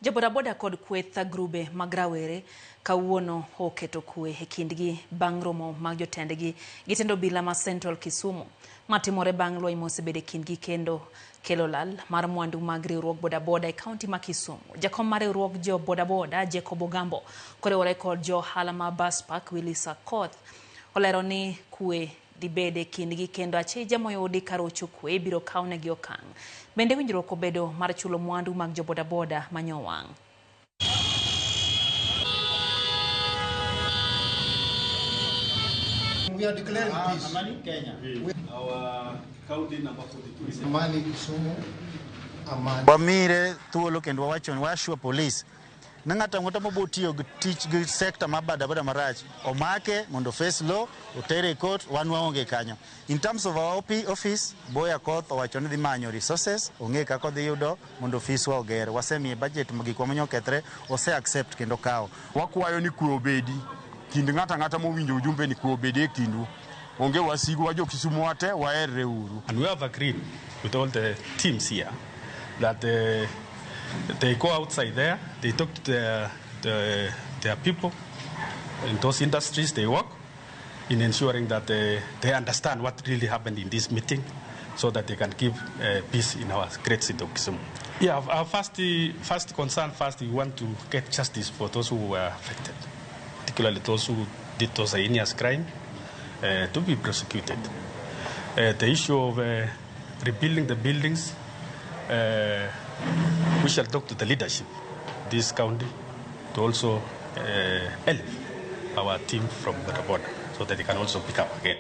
Jo-boda kod kweth grube mag rawere kawuono oketo kwee e kindgi bang' romo mag jotendgi gi tend obila ma Central Kisumu matimore bang' lweny mosebede kindgi kendo kelo lal mar mwandu mag riwruog bodaboda e kaunti ma Kisumu. Jakom mar riwruog jo-bodaboda Jacob Ogambo koriwore kod johala ma bus park Willis Akoth olero ni kwee dibede kindgi kendo achija moyudi karocho kwee biro kawnegi okang'. Bende winjruok obedo mar chulo mwandu mag jo-bodaboda manyowang'. We are declaring peace. Kenya. Our county number 42 is Amani Kisumu. Amani. Wamire thuolo kendo wawachoni washua police na ng'ato ang'ata mobotiyo gi tich gi sector ma bodaboda marach omake mondo face law otere court wan waonge kanyo. In terms of our office, Boya Koth owacho ni dhi manyo resources ong'e kaka odhi yudo mondo office wa oger. Wasemiye budget magikwa manyo kethre ose accept kendo kawo. Wakwayo ni kwee obedi kind ng'ata ng'ata mowinjo ujumbe ni kwee obedi e kindu. Onge wasigu wa jo-Kisumu wate waerre uru. And we have agreed with all the teams here that they go outside there, they talk to their people in those industries they work, in ensuring that they understand what really happened in this meeting so that they can give peace in our great city of Kisumu. Yeah, our first concern, we want to get justice for those who were affected, particularly those who did those heinous crimes, to be prosecuted. The issue of rebuilding the buildings, we shall talk to the leadership this county to also help our team from bodaboda so that they can also pick up again.